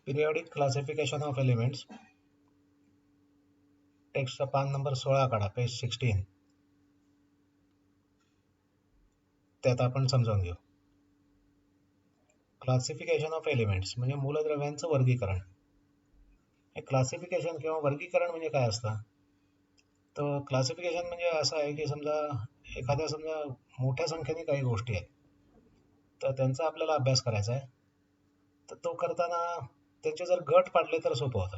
Periodic classification of elements. टेक्स्टचा पान number 16 काढा, पेज 16. त्यात आपण समजावून घेऊ. क्लासिफिकेशन ऑफ एलिमेंट्स म्हणजे मूलद्रव्यांचं वर्गीकरण. हे क्लासिफिकेशन किंवा वर्गीकरण म्हणजे काय असतं? तर क्लासिफिकेशन म्हणजे असं आहे की समजा मोठ्या संख्येने काही गोष्टी आहेत, तर त्यांचा आपल्याला अभ्यास करायचा आहे. तर तो करताना त्यांचे जर गट पाडले तर सोपं होतं.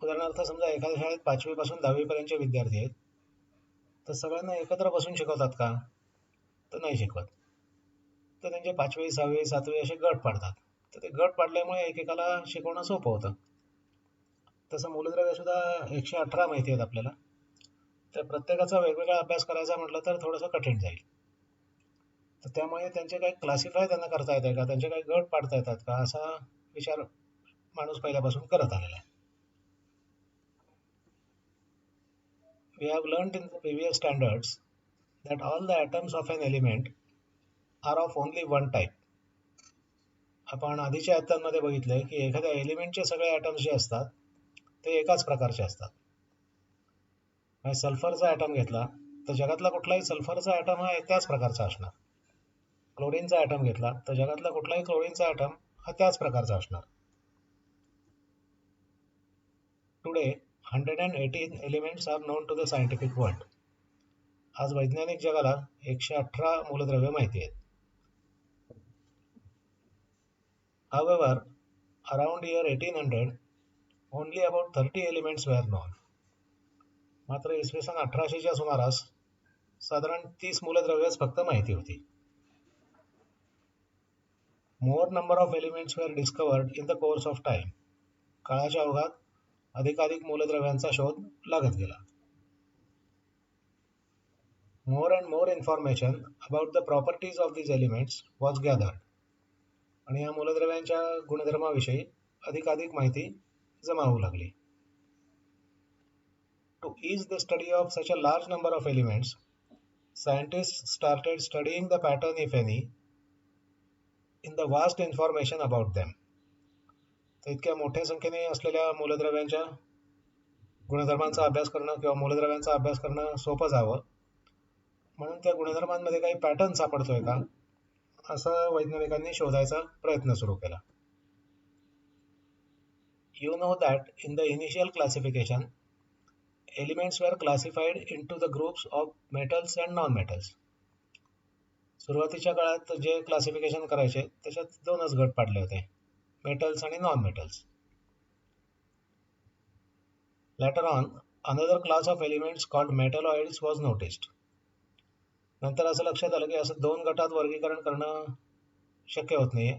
उदाहरणार्थ समजा एखाद्या शाळेत 5वी पासून 10वी पर्यंतचे विद्यार्थी आहेत, तर सगळ्यांना एकत्र बसून शिकवतात का? तर नाही शिकवत. तर त्यांचे 5वी 6वी 7वी असे गट पाडतात. तर ते गट पाडल्यामुळे एकेकाला शिकवणं सोपं होतं. तसं मूलद्रव्य सुद्धा 118 माहिती आहेत आपल्याला. तर प्रत्येकाचा वेगवेगळा अभ्यास करायचा म्हटलं तर थोडंसं कठीण जाईल. तर त्यामुळे त्यांचे काही क्लासिफाय त्यांना करता येतं का, त्यांचे काही गट पाडता येतात का, असा विचार माणूस पहिल्यापासून करत आलेला आहे. We have learnt in the previous standards that all the atoms of an element are of only one type. आपण आधीच्या अध्यायांमध्ये बघितलंय की एखाद्या एलिमेंटचे सगळे ॲटम्स जे असतात ते एकाच प्रकारचे असतात. सल्फरचा ॲटम घेतला तर जगातला कुठलाही सल्फरचा ॲटम हा त्याच प्रकारचा असणार. क्लोरीनचा ॲटम घेतला तर जगातला कुठलाही क्लोरीनचा ॲटम हा त्याच प्रकारचा असणार. Today 118 elements are known to the scientific world. आज वैज्ञानिक जगाला 118 मूलद्रव्य माहिती आहेत. However, around year 1800, only about 30 elements were known. मात्र इसवी सन 1800च्या सुमारास साधारण 30 मूलद्रव्यच फक्त माहिती होती. More number of elements were discovered in the course of time. काळाच्या ओघात अधिकाधिक मूलद्रव्यांचा शोध लागत गेला. More and more information about the properties of these elements was gathered. आणि या मूलद्रव्यांच्या गुणधर्माविषयी अधिकाधिक माहिती जमा होऊ लागली. To ease the study of such a large number of elements, scientists started studying the pattern, if any, in the vast information about them. तर इतक्या मोठ्या संख्येने असलेल्या मूलद्रव्यांच्या गुणधर्मांचा अभ्यास करणं किंवा मूलद्रव्यांचा अभ्यास करणं सोपं जावं म्हणून त्या गुणधर्मांमध्ये काही पॅटर्न सापडतोय का, असं वैज्ञानिकांनी शोधायचा प्रयत्न सुरू केला. You know that in the initial classification, elements were classified into the groups of metals and non-metals. सुरुवातीच्या काळात जे क्लासिफिकेशन करायचे त्याच्यात दोनच गट पाडले होते, मेटल्स आणि non metals. Later on, another class of elements called metalloids was noticed. नंतर असं लक्षात आलं की असं दोन गटात वर्गीकरण करणं शक्य होत नाहीये.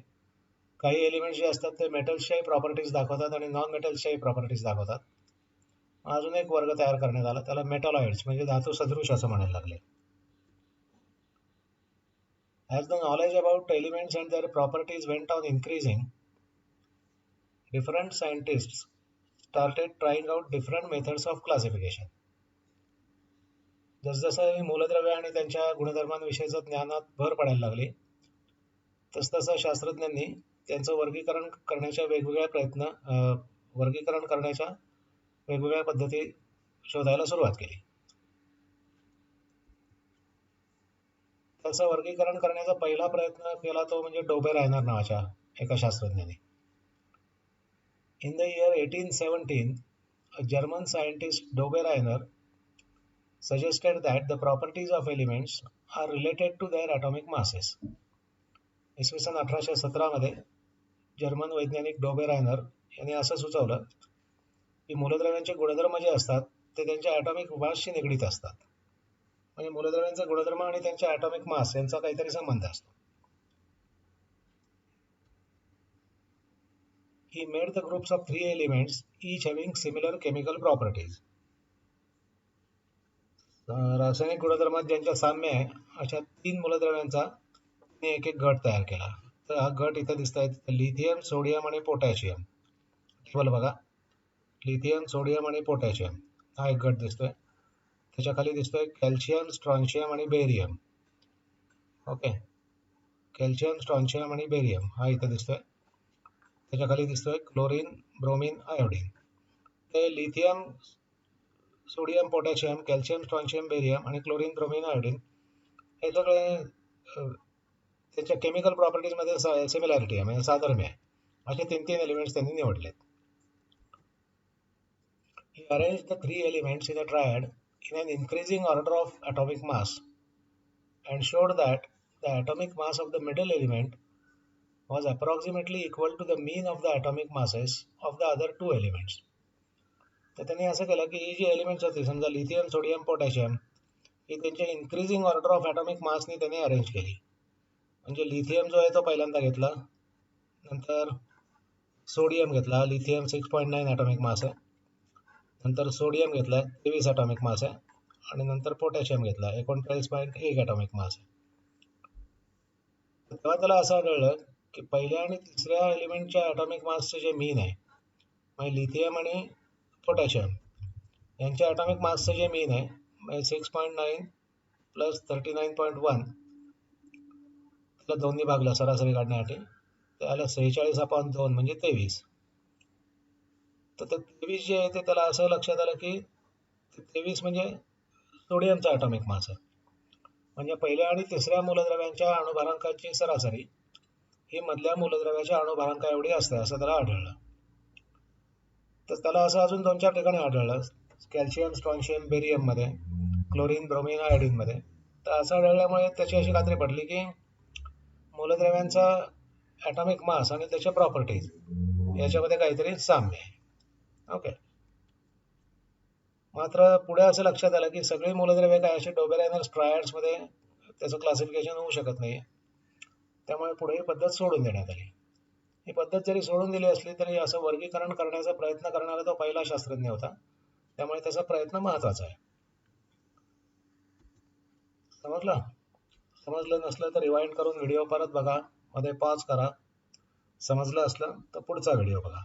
काही एलिमेंट्स जे असतात ते मेटल्सच्याही प्रॉपर्टीज दाखवतात आणि नॉन मेटल्सच्याही प्रॉपर्टीज दाखवतात. अजून एक वर्ग तयार करण्यात आला, त्याला मेटॉलॉइड्स म्हणजे धातू सदृश असं म्हणायला लागले. As the knowledge about elements and their properties went on increasing, different scientists started trying out different methods of classification. जसजसं मूलद्रव्य आणि त्यांच्या गुणधर्मांविषयीचं ज्ञानात भर पडायला लागली, तसतसं शास्त्रज्ञांनी त्यांचं वर्गीकरण करण्याच्या वेगवेगळ्या पद्धती शोधायला सुरुवात केली. त्याचं वर्गीकरण करण्याचा पहिला प्रयत्न केला तो म्हणजे डोबे रायनर नावाच्या एका शास्त्रज्ञाने. In the year 1817, a German scientist, Dobe Rainer, suggested that the properties of elements are related to their atomic masses. इसवी सन 1817 मध्ये जर्मन वैज्ञानिक डोबे रायनर यांनी असं सुचवलं की मूलद्रव्यांचे गुणधर्म जे असतात ते त्यांच्या ॲटॉमिक मासशी निगडीत असतात. म्हणजे मूलद्रव्यांचे गुणधर्म आणि त्यांच्या ॲटॉमिक मास यांचा काहीतरी संबंध असतो. He made the groups of 3 elements, each having similar chemical properties. रासायनिक गुणधर्मात ज्यांच्या साम्य आहे अशा 3 मूलद्रव्यांचा एक एक गट तयार केला. तर हा गट इथे दिसत आहे, लिथियम, सोडियम आणि पोटॅशियम. टेबल बघा, लिथियम, सोडियम आणि पोटॅशियम हा एक गट दिसतोय. त्याच्या खाली दिसतोय कॅल्शियम, स्ट्रॉन्शियम आणि बेरियम. ओके, कॅल्शियम, स्ट्रॉन्शियम आणि बेरियम हा इथे दिसतोय. त्याच्या खाली दिसतोय क्लोरीन, ब्रोमीन, आयोडीन. ते lithium, sodium, potassium, calcium, strontium, barium आणि क्लोरीन, ब्रोमीन, आयोडीन हे सगळे त्यांच्या केमिकल प्रॉपर्टीजमध्ये सिमिलॅरिटी आहे, म्हणजे साधर्म्य आहे. असे 3 एलिमेंट्स त्यांनी निवडलेत. He arranged the 3 elements in a triad in an increasing order of atomic mass and showed that the atomic mass of the middle element was approximately equal to the mean of the atomic masses of the other 2 elements. तर त्यांनी असं केलं की ही G elements होती, समजा lithium, sodium, potassium, ही त्यांच्या increasing order of atomic मासनी त्यांनी arrange केली. म्हणजे लिथियम जो आहे तो पहिल्यांदा घेतला, नंतर सोडियम घेतला, लिथियम 6.9 ॲटॉमिक मास आहे, नंतर सोडियम घेतला 23 ॲटॉमिक मास आहे, आणि नंतर पोटॅशियम घेतला 39.1 ॲटॉमिक मास आहे. तेव्हा त्याला असं आढळलं की पहिल्या आणि तिसऱ्या एलिमेंटच्या ॲटॉमिक मासचे जे मीन आहे, म्हणजे लिथियम आणि पोटॅशियम यांच्या ॲटॉमिक मासचं जे मीन आहे, म्हणजे 6.9 प्लस 39.1, त्याला 2 भागला सरासरी काढण्यासाठी, ते आलं 46/2 म्हणजे 23. तर ते 23 जे आहे ते त्याला असं लक्षात आलं की 23 म्हणजे सोडियमचा ॲटॉमिक मास आहे. म्हणजे पहिल्या आणि तिसऱ्या मूलद्रव्यांच्या अणुभारांकाची सरासरी ही मधल्या मूलद्रव्याच्या अणुभारांका एवढी असते असं त्याला आढळलं. तर त्याला असं अजून 2-4 ठिकाणी आढळलं, कॅल्शियम, स्ट्रॉन्शियम, बेरियममध्ये, क्लोरीन, ब्रोमीन, आयोडीनमध्ये. तर असं आढळल्यामुळे त्याची अशी खात्री पडली की मूलद्रव्यांचा ॲटॉमिक मास आणि त्याच्या प्रॉपर्टीज याच्यामध्ये काहीतरी साम्य आहे. ओके. मात्र पुढे असं लक्षात आलं की सगळी मूलद्रव्ये काय अशी डोबेरायनर ट्रायड्समध्ये त्याचं क्लासिफिकेशन होऊ शकत नाही. त्यामुळे पुढे ही पद्धत सोडून देण्यात आली. ही पद्धत जरी सोडून दिली असली तरी असं वर्गीकरण करण्याचा प्रयत्न करणारा तो पहिला शास्त्रज्ञ होता, त्यामुळे त्याचा प्रयत्न महत्त्वाचा आहे. समजलं नसलं तर रिवाइंड करून व्हिडिओ परत बघा, मध्ये पॉज करा. समजलं असलं तर पुढचा व्हिडिओ बघा.